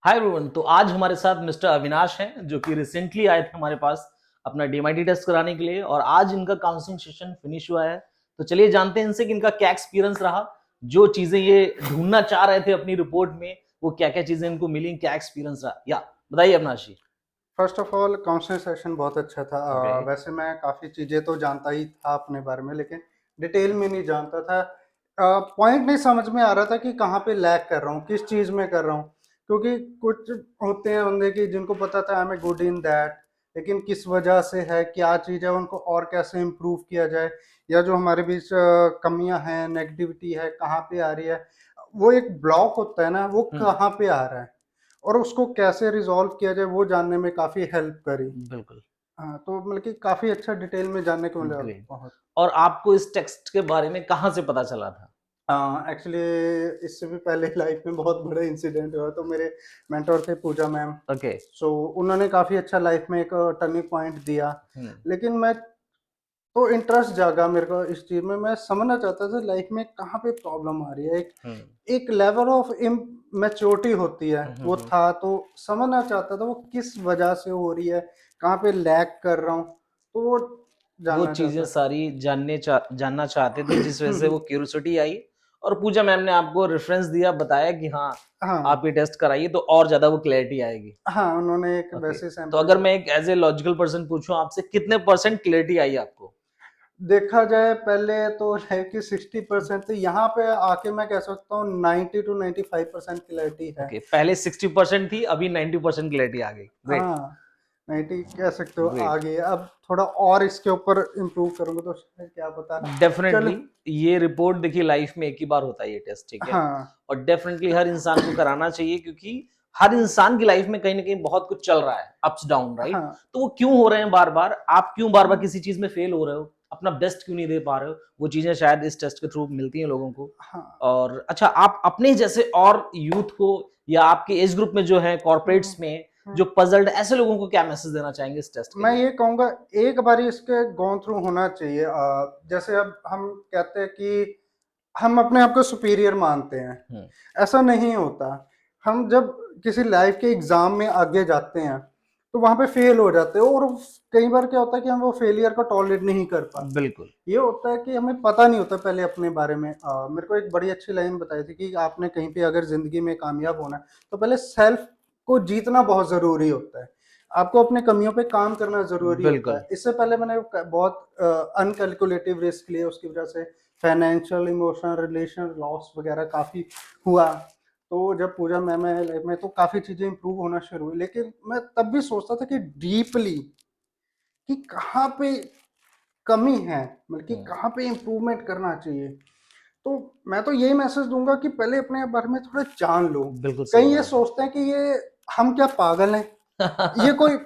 Hi everyone. तो आज हमारे साथ मिस्टर अविनाश हैं जो कि रिसेंटली आए थे हमारे पास अपना डीएमआईटी टेस्ट कराने के लिए और आज इनका काउंसलिंग सेशन फिनिश हुआ है। तो चलिए जानते हैं इनसे कि इनका क्या एक्सपीरियंस रहा, जो चीजें ये ढूंढना चाह रहे थे अपनी रिपोर्ट में वो क्या क्या चीजें इनको मिली, क्या एक्सपीरियंस रहा। या बताइए Avinash ji. First of all counselling session बहुत अच्छा था। ओके। वैसे मैं काफ़ी चीज़ें तो जानता ही था अपने बारे में, लेकिन डिटेल में नहीं जानता था। पॉइंट नहीं समझ में आ रहा था कि कहाँ पे लैग कर रहा हूँ, किस चीज़ में कर रहा हूँ। क्योंकि कुछ होते हैं बंदे की जिनको पता था I am a good in that, लेकिन किस वजह से है, क्या चीज़ है, उनको और कैसे इम्प्रूव किया जाए, या जो हमारे बीच कमियां हैं, नेगेटिविटी है, कहाँ पे आ रही है, वो एक ब्लॉक होता है ना, वो कहाँ पे आ रहा है और उसको कैसे रिजॉल्व किया जाए, वो जानने में काफ़ी हेल्प करी। बिल्कुल। हाँ, तो मतलब कि काफ़ी अच्छा डिटेल में जानने को मिला ग्रेट। बहुत। और आपको इस टेक्स्ट के बारे में कहाँ से पता चला था? एक्चुअली इससे भी पहले लाइफ में बहुत बड़ा इंसिडेंट हुआ। तो मेरे मेंटर थे पूजा मैम। ओके। सो उन्होंने काफ़ी अच्छा लाइफ में एक टर्निंग पॉइंट दिया। लेकिन मैं तो इंटरेस्ट जागा मेरे को इस चीज़ में, मैं समझना चाहता था लाइफ में कहाँ पे प्रॉब्लम आ रही है। एक एक लेवल ऑफ मैच्योरिटी होती है, वो हम्म। था। तो समझना चाहता था वो किस वजह से हो रही है, कहाँ पे लैग कर रहा हूँ, तो वो वो जानना चीजें चाहता था। सारी जानना चाहते थे जिस वजह से वो क्यूरियोसिटी आई और पूजा मैम ने आपको रेफरेंस दिया, बताया कि हाँ हाँ, आप ये टेस्ट कराइए तो और ज्यादा वो क्लैरिटी आएगी। हाँ, उन्होंने एक ओके। वैसे तो सैंपल अगर मैं एक एज ए लॉजिकल पर्सन पूछूं आपसे, कितने परसेंट क्लैरिटी आई आपको? देखा जाए, पहले तो लाइफ की 60% थी, यहाँ पे आके मैं कह सकता हूँ 90 to 95% क्लैरिटी है। ओके, पहले 60% थी, अभी 90% क्लैरिटी आ गई। ग्रेट। हाँ, 90 कह सकते हो ग्रेट। आगे। अब थोड़ा और इसके ऊपर इम्प्रूव करूंगा तो शायद क्या पता। चलो। डेफिनेटली। ये रिपोर्ट देखिए लाइफ में एक ही बार होता है ये टेस्ट, ठीक है। हाँ, और डेफिनेटली हर इंसान को कराना चाहिए क्योंकि हर इंसान की लाइफ में कहीं ना कहीं बहुत कुछ चल रहा है, अप्स डाउन, राइट। हाँ, तो वो क्यों हो रहे हैं बार बार, आप क्यों बार बार किसी चीज में फेल हो रहे हो, अपना बेस्ट क्यों नहीं दे पा रहे हो, वो चीजें शायद इस टेस्ट के थ्रू मिलती हैं लोगों को। हाँ। और अच्छा, आप अपने जैसे और यूथ को या आपके एज ग्रुप में जो है हम्म, कॉर्पोरेट्स में हम्म। जो पजल्ड ऐसे लोगों को क्या मैसेज देना चाहेंगे इस टेस्ट के मैं लिए? ये कहूंगा, एक बार इसके गो थ्रू होना चाहिए। जैसे अब हम कहते हैं कि हम अपने आप को सुपीरियर मानते हैं, हम्म। ऐसा नहीं होता। हम जब किसी लाइफ के एग्जाम में आगे जाते हैं तो वहां पे फेल हो जाते हैं, और कई बार क्या होता है कि हम वो फेलियर को टॉलरेट नहीं कर पाते। बिल्कुल। ये होता है कि हमें पता नहीं होता पहले अपने बारे में। मेरे को एक बड़ी अच्छी लाइन बताई थी कि आपने कहीं पे अगर जिंदगी में कामयाब होना है तो पहले सेल्फ को जीतना बहुत जरूरी होता है। आपको अपने कमियों पे काम करना जरूरी होता बिल्कुल। है। इससे पहले मैंने बहुत अनकैलकुलेटिव रिस्क लिए, उसकी वजह से फाइनेंशियल, इमोशनल, रिलेशन लॉस वगैरह काफ़ी हुआ। तो जब पूजा मैम है लाइफ में तो काफ़ी चीज़ें इंप्रूव होना शुरू हुई, लेकिन मैं तब भी सोचता था कि डीपली कि कहाँ पे कमी है, मतलब कि हम्म। कहाँ पे इम्प्रूवमेंट करना चाहिए। तो मैं तो यही मैसेज दूंगा कि पहले अपने बारे में थोड़ा जान लो। बिल्कुल सही कहीं ये बात है। सोचते हैं कि ये हम क्या पागल हैं, ये कोई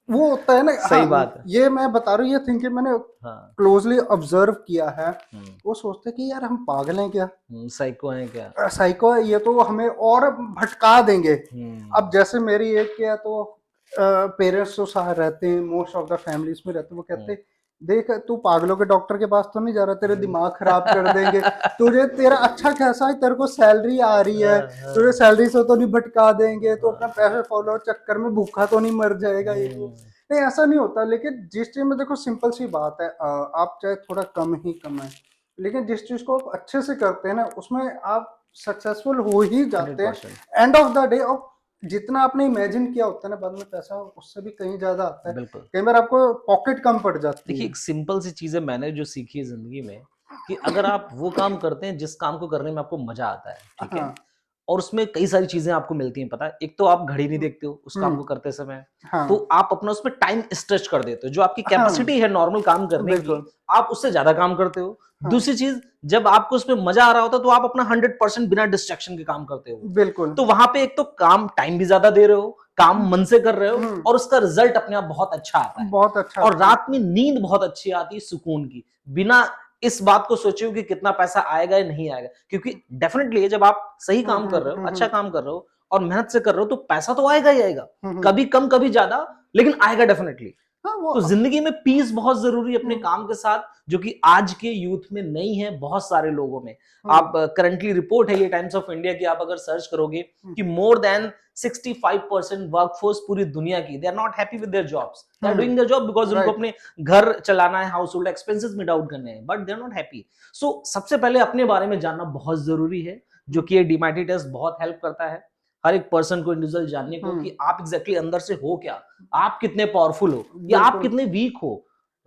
वो होता है ना। सही हाँ, बात है। ये मैं बता रहा हूँ, ये थिंकिंग मैंने हाँ। क्लोजली ऑब्जर्व किया है। हम्म। वो सोचते हैं कि यार हम पागल हैं क्या, साइको है क्या? साइको है, ये तो हमें और भटका देंगे। अब हम्म। जैसे मेरी एज के है तो पेरेंट्स तो साथ रहते हैं, मोस्ट ऑफ द फैमिलीज में रहते हैं, वो कहते हम्म। हैं देख तू पागलों के डॉक्टर के पास तो नहीं जा रहा, तेरे हम्म। दिमाग खराब कर देंगे। तुझे तेरा अच्छा कैसा है, तेरे को सैलरी आ रही है, हाँ, तुझे हाँ, सैलरी से तो नहीं भटका देंगे, तो अपना हाँ। पैसे फॉलो चक्कर में भूखा तो नहीं मर जाएगा, ये वो। हम्म। नहीं, ऐसा नहीं होता। लेकिन जिस चीज में देखो सिंपल सी बात है, आप चाहे थोड़ा कम ही कमाएं, लेकिन जिस चीज को आप अच्छे से करते हैं ना उसमें आप सक्सेसफुल हो ही हंड्रेड जाते परसेंट हैं एंड ऑफ द डे। और जितना आपने इमेजिन किया होता है ना, बाद में पैसा उससे भी कहीं ज्यादा आता है। बिल्कुल। कई बार आपको पॉकेट कम पड़ जाती देखिए है। एक सिंपल सी चीज़ है मैंने जो सीखी है ज़िंदगी में, कि अगर आप वो काम करते हैं जिस काम को करने में आपको मज़ा आता है, ठीक है? हाँ। और उसमें कई सारी चीज़ें आपको मिलती हैं, पता है? एक तो आप घड़ी नहीं हम्म। देखते हो उस काम हम्म, को करते समय, तो हाँ, आप अपना उसमें टाइम स्ट्रेच कर देते हो, जो आपकी हाँ, कैपेसिटी है नॉर्मल काम करने की, बिल्कुल, आप उससे ज़्यादा काम करते हो। हाँ, दूसरी चीज़, जब आपको उसमें मज़ा आ रहा होता है, तो आप अपना 100% बिना डिस्ट्रैक्शन के काम करते हो। बिल्कुल। तो वहाँ पे एक तो काम टाइम भी ज़्यादा दे रहे हो, काम मन से कर रहे हो हम्म, और उसका रिज़ल्ट अपने आप बहुत अच्छा आता है। बहुत अच्छा और आता है। रात में नींद बहुत अच्छी आती है सुकून की, बिना इस बात को सोचे हो कि कितना पैसा आएगा या नहीं आएगा, क्योंकि डेफिनेटली जब आप सही काम कर रहे हो, अच्छा काम कर रहे हो और मेहनत से कर रहे हो तो पैसा तो आएगा ही आएगा, हम्म, कभी कम कभी ज्यादा, लेकिन आएगा डेफिनेटली। हाँ वो तो जिंदगी में पीस बहुत जरूरी है अपने हम्म, काम के साथ, जो कि आज के यूथ में नहीं है बहुत सारे लोगों में। हम्म, आप करंटली रिपोर्ट है ये टाइम्स ऑफ इंडिया की, आप अगर सर्च करोगे हम्म, कि मोर देन 65% वर्कफोर्स पूरी दुनिया की, they are not happy with their jobs, they are doing their job because उनको राइट। अपने घर चलाना है, household expenses meet out करने हैं, but they are not happy. So सबसे पहले अपने बारे में जानना बहुत जरूरी है, जो कि ये डीमैटी टेस्ट बहुत हेल्प करता है हर एक पर्सन को इंडिविजुअल जानने को हम्म, कि आप एग्जैक्टली अंदर से हो क्या, आप कितने पावरफुल हो या आप बिल्कुल। कितने वीक हो,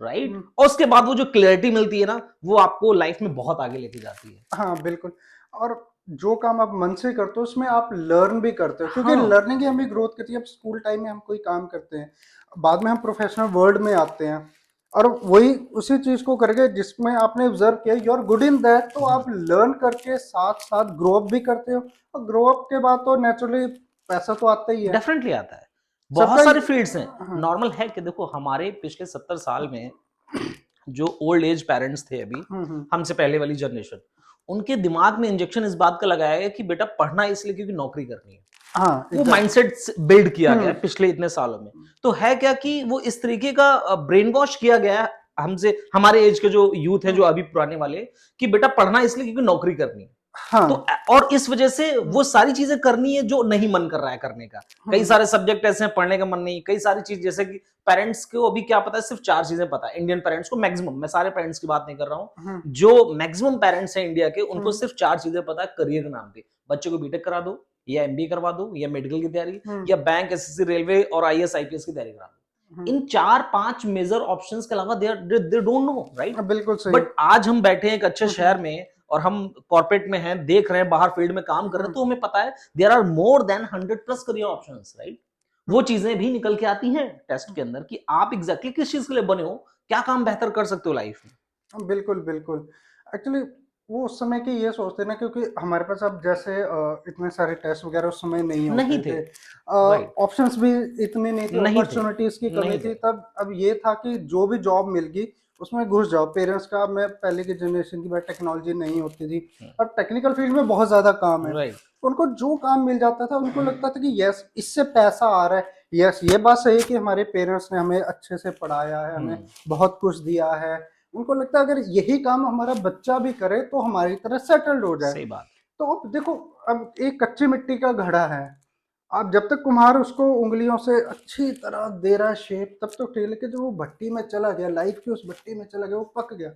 राइट। हम्म, और उसके बाद वो जो क्लैरिटी मिलती है ना, वो आपको लाइफ में बहुत आगे लेके जाती है। हाँ बिल्कुल। और जो काम आप मन से करते हो उसमें आप लर्न भी करते हो, क्योंकि हाँ लर्निंग ही हमें ग्रोथ करती है। अब स्कूल टाइम में हम कोई काम करते हैं, बाद में हम प्रोफेशनल वर्ल्ड में आते हैं, और वही उसी चीज को करके जिसमें आपने ऑब्जर्व किया you are good in that, तो आप लर्न करके साथ साथ ग्रो अप भी करते हो। और ग्रो अप के बाद तो नेचुरली पैसा तो आता ही है डेफिनेटली आता है। सबका बहुत ही। सारे फील्ड्स हैं। हाँ। नॉर्मल है कि देखो हमारे पिछले 70 साल में जो ओल्ड एज पेरेंट्स थे अभी, हम्म, हमसे पहले वाली जनरेशन, उनके दिमाग में इंजेक्शन इस बात का लगाया गया कि बेटा पढ़ना है इसलिए क्योंकि नौकरी करनी है। हाँ वो एग्जैक्टली। माइंडसेट बिल्ड किया गया है हम्म, पिछले इतने सालों में। तो है क्या कि वो इस तरीके का ब्रेन वॉश किया गया है हमसे, हमारे एज के जो यूथ है जो हम्म, अभी पुराने वाले, कि बेटा पढ़ना इसलिए क्योंकि नौकरी करनी है। तो हाँ। और इस वजह से हम्म, वो सारी चीजें करनी है जो नहीं मन कर रहा है करने का। कई हम्म, सारे सब्जेक्ट ऐसे हैं पढ़ने का मन नहीं, कई सारी चीज जैसे कि पेरेंट्स को अभी क्या पता है, सिर्फ 4 चीजें पता है इंडियन पेरेंट्स को मैक्सिमम, मैं सारे पेरेंट्स की बात नहीं कर रहा हूं, हम्म, जो मैक्सिमम पेरेंट्स हैं इंडिया के उनको हम्म, सिर्फ 4 चीजें पता है करियर के नाम पे। बच्चे को बीटेक करा दो, या एमबीए करवा दो, या मेडिकल की तैयारी, हम्म, या बैंक एसएससी रेलवे और आईएएस आईपीएस की तैयारी करा दो। हम्म, इन 4-5 मेजर ऑप्शंस के अलावा दे डोंट नो, राइट। बिल्कुल सही। बट आज हम बैठे हैं एक अच्छे हम्म, शहर में और हम कॉर्पोरेट में हैं, देख रहे हैं बाहर फील्ड में काम कर रहे हैं, हम्म, तो हमें पता है there are more than 100+ career options, right. वो चीजें भी निकल के आती हैं टेस्ट के अंदर कि आप एग्जैक्टली किस चीज के लिए बने हो, क्या काम बेहतर कर सकते हो लाइफ में। बिल्कुल बिल्कुल। एक्चुअली वो उस समय की ये सोचते ना, क्योंकि हमारे पास अब जैसे इतने सारे टेस्ट वगैरह उस समय नहीं नहीं होते थे, थे, राइट। ऑप्शंस भी इतने नहीं थे, नहीं थे, अपॉर्चुनिटीज की कमी नहीं थे। थी तब। अब ये था कि जो भी जॉब मिल गई उसमें घुस जाओ। पेरेंट्स का, मैं पहले की जनरेशन की बात, टेक्नोलॉजी नहीं होती थी। अब टेक्निकल फील्ड में बहुत ज्यादा काम है, राइट। उनको जो काम मिल जाता था उनको लगता था कि यस इससे पैसा आ रहा है। यस ये बात सही है कि हमारे पेरेंट्स ने हमें अच्छे से पढ़ाया है, हमें बहुत कुछ दिया है। उनको लगता है अगर यही काम हमारा बच्चा भी करे तो हमारी तरह सेटल्ड हो जाए। सही बात। तो अब देखो, अब एक कच्ची मिट्टी का घड़ा है, आप जब तक कुम्हार उसको उंगलियों से अच्छी तरह दे रहा है शेप तब तो ठीक, लेकिन जब वो भट्टी में चला गया, लाइफ की उस भट्टी में चला गया, वो पक गया,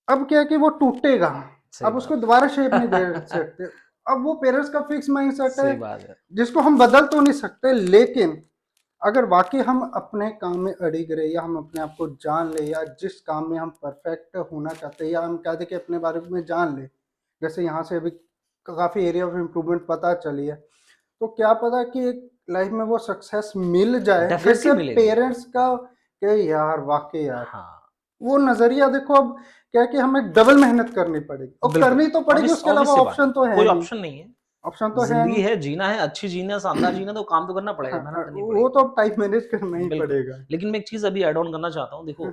अब क्या है कि वो टूटेगा। सही अब उसको बात दोबारा शेप नहीं दे है। सकते। अब वो पेरेंट्स का फिक्स माइंडसेट है सही बात है। जिसको हम बदल तो नहीं सकते, लेकिन अगर वाकई हम अपने काम में अड़िग रहे, या हम अपने आप को जान ले, या जिस काम में हम परफेक्ट होना चाहते हैं, या हम कहते कि अपने बारे में जान ले, जैसे यहाँ से अभी काफ़ी एरिया ऑफ इम्प्रूवमेंट पता चली है, तो क्या पता कि एक लाइफ में वो सक्सेस मिल जाए डेफिनेटली जिससे मिलेगी। पेरेंट्स का कि यार वाकई यार, हाँ, वो नजरिया देखो। अब क्या है कि हमें डबल मेहनत करनी पड़ेगी, और बिल्कुल। करनी तो पड़ेगी, ऑब्वियस उसके ऑब्वियस अलावा सी बात है, ऑप्शन तो है कोई नहीं। ऑप्शन नहीं है। ऑप्शन तो है जिंदगी नहीं। है, जीना है, अच्छी जीना, शानदार जीना, तो काम तो करना पड़ेगा, मेहनत करनी वो पड़ेगी। तो अब टाइम मैनेज करना ही बिल्कुल। पड़ेगा। लेकिन मैं एक चीज अभी ऐड ऑन करना चाहता हूँ, देखो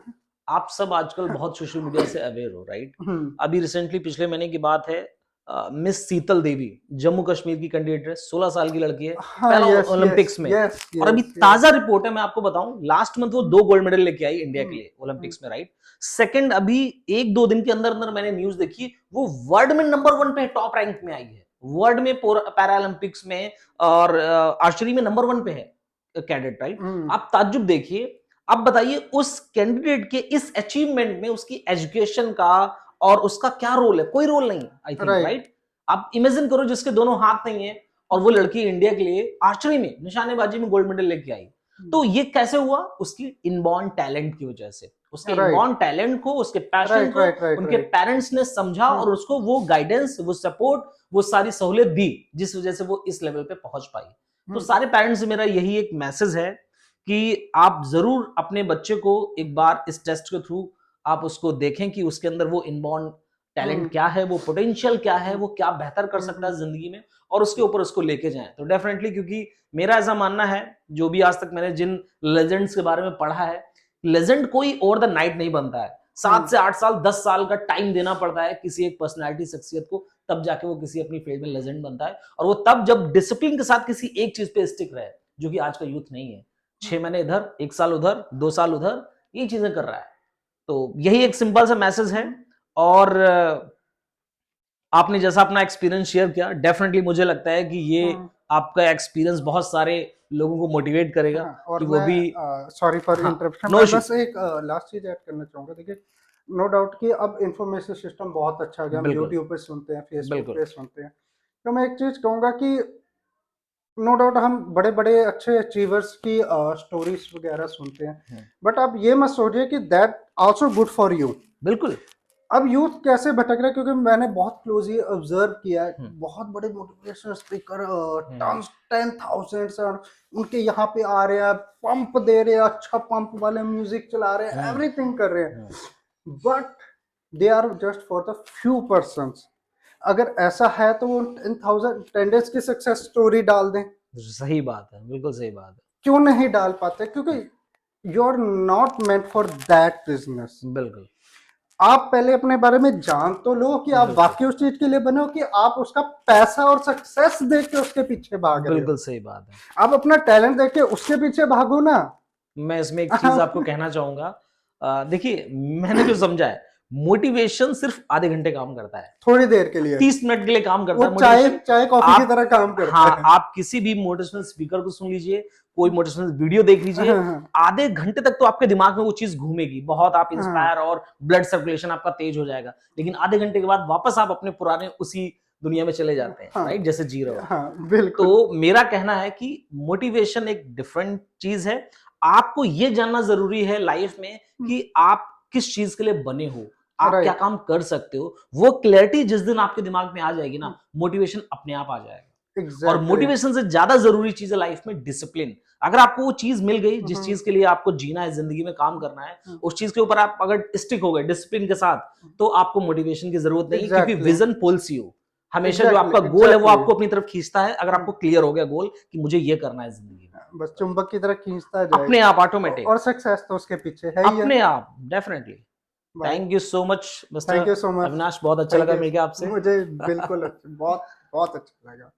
आप सब आजकल बहुत सोशल मीडिया से अवेयर हो, राइट। हम्म, अभी रिसेंटली पिछले महीने की बात है, मिस शीतल देवी जम्मू कश्मीर की कैंडिडेट है, 16 साल की लड़की है, हाँ पहला यस यस ओलंपिक्स में। यस और अभी यस यस। ताजा रिपोर्ट है, मैं आपको बताऊं, लास्ट मंथ वो 2 गोल्ड मेडल लेके आई इंडिया के लिए ओलंपिक्स में, राइट। सेकंड, अभी 1-2 दिन के अंदर अंदर मैंने न्यूज देखी, वो वर्ल्ड में नंबर 1 पे टॉप रैंक में आई है, वर्ल्ड में पैरा ओलंपिक्स में, और आर्चरी में नंबर 1 पे है कैडेट, राइट। हम्म, आप ताज्जुब देखिए। अब बताइए उस कैंडिडेट के इस अचीवमेंट में उसकी एजुकेशन का और उसका क्या रोल है, कोई रोल नहीं, आई थिंक, राइट। राइट। आप इमेजिन करो जिसके दोनों हाथ नहीं है और वो लड़की इंडिया के लिए आर्चरी में, निशानेबाजी में गोल्ड मेडल लेके आई। तो ये कैसे हुआ? उसकी इनबॉर्न टैलेंट की वजह से। उसके राइट इनबॉर्न टैलेंट को, उसके पैशन राइट को राइट राइट उनके राइट। पेरेंट्स ने समझा और उसको वो गाइडेंस, वो सपोर्ट, वो सारी सहूलियत दी, जिस वजह से वो इस लेवल पे पहुंच पाई। तो सारे पेरेंट्स से मेरा यही एक मैसेज है कि आप जरूर अपने बच्चे को एक बार इस टेस्ट के थ्रू आप उसको देखें कि उसके अंदर वो इनबॉर्न टैलेंट क्या है, वो पोटेंशियल क्या है, वो क्या बेहतर कर सकता है जिंदगी में, और उसके ऊपर उसको लेके जाएं। तो डेफिनेटली, क्योंकि मेरा ऐसा मानना है, जो भी आज तक मैंने जिन लेजेंड्स के बारे में पढ़ा है, लेजेंड कोई ओवर द नाइट नहीं बनता है। 7 से 8 साल, 10 साल का टाइम देना पड़ता है किसी एक पर्सनैलिटी, शख्सियत को, तब जाके वो किसी अपनी फील्ड में लेजेंड बनता है। और वो तब जब डिसिप्लिन के साथ किसी एक चीज पे स्टिक रहे, जो कि आज का यूथ नहीं है। 6 महीने इधर, 1 साल उधर, 2 साल उधर, ये चीजें कर रहा है। तो यही एक सिंपल सा मैसेज है। और आपने जैसा अपना एक्सपीरियंस शेयर किया, डेफिनेटली मुझे लगता है कि ये आपका एक्सपीरियंस बहुत सारे लोगों को मोटिवेट करेगा और कि वो भी। सॉरी फॉर हाँ, इंटरप्शन, no मैं issue। बस एक लास्ट चीज ऐड करना चाहूंगा। देखिए, नो डाउट कि अब इंफॉर्मेशन सिस्टम बहुत अच्छा आ गया, हम बिल्कुल यूट्यूब पे सुनते हैं, फेसबुक बिल्कुल पे सुनते हैं। तो मैं एक चीज कहूंगा कि नो डाउट हम बड़े बड़े अच्छे अचीवर्स की स्टोरीज वगैरह सुनते हैं, बट आप ये मत सोचिए कि that also good for you. बिल्कुल। अब यूथ कैसे भटक रहा है, क्योंकि मैंने बहुत क्लोजली ऑब्जर्व किया है, बहुत बड़े मोटिवेशनल स्पीकर टन्स 10,000 और उनके यहाँ पे आ रहे हैं, पंप दे रहे हैं, अच्छा पंप वाले म्यूजिक चला रहे हैं, एवरीथिंग कर रहे हैं, but they are just for the few persons. अगर ऐसा है तो वो 10,000 10 डेज की सक्सेस स्टोरी डाल दें। सही बात है, बिल्कुल सही बात है। क्यों नहीं डाल पाते? क्योंकि you are not meant for that business. बिल्कुल आप पहले अपने बारे में जान तो लो कि आप वाकई उस चीज के लिए बने हो, कि आप उसका पैसा और सक्सेस देख के उसके पीछे भाग रहे हो। बिल्कुल सही बात है। आप अपना टैलेंट देख के उसके पीछे भागो ना। मैं इसमें एक चीज आपको कहना चाहूंगा। देखिए, मैंने जो समझा है, मोटिवेशन सिर्फ आधे घंटे काम करता है, थोड़ी देर के लिए, 30 मिनट के लिए काम करता वो है चाय मोटिवेशन। चाय कॉफी की तरह काम करता हाँ, है। आप किसी भी मोटिवेशनल स्पीकर को सुन लीजिए, कोई मोटिवेशनल वीडियो देख लीजिए, आधे घंटे तक तो आपके दिमाग में वो चीज घूमेगी, बहुत आप इंस्पायर और ब्लड सर्कुलेशन आपका तेज हो जाएगा, लेकिन आधे घंटे के बाद वापस आप अपने पुराने उसी दुनिया में चले जाते हैं, राइट, जैसे जी रहे हो। हाँ, बिल्कुल। तो मेरा कहना है कि मोटिवेशन एक डिफरेंट चीज है। आपको ये जानना जरूरी है लाइफ में कि आप किस चीज के लिए बने हो, आप क्या काम कर सकते हो। वो क्लैरिटी जिस दिन आपके दिमाग में आ जाएगी ना, मोटिवेशन अपने आप आ जाएगा। और Exactly. मोटिवेशन से ज्यादा जरूरी चीज है लाइफ में डिसिप्लिन। अगर आपको वो चीज मिल गई जिस चीज के लिए आपको जीना है, जिंदगी में काम करना है, उस चीज के ऊपर आप अगर स्टिक हो गए डिसिप्लिन के साथ, तो आपको मोटिवेशन की जरूरत नहीं है, क्योंकि विजन पुल्स यू। हमेशा जो आपका गोल है वो आपको अपनी तरफ खींचता है। अगर आपको क्लियर हो गया गोल कि मुझे ये करना है जिंदगी में, बस चुंबक की तरह खींचता जाएगा अपने आप ऑटोमेटिक, और सक्सेस तो उसके पीछे है ही है। अपने आप, definitely. Thank you so much thank you mister so much Avinash, बहुत अच्छा लगा मिलके आपसे। मुझे बिल्कुल बहुत बहुत अच्छा लगा।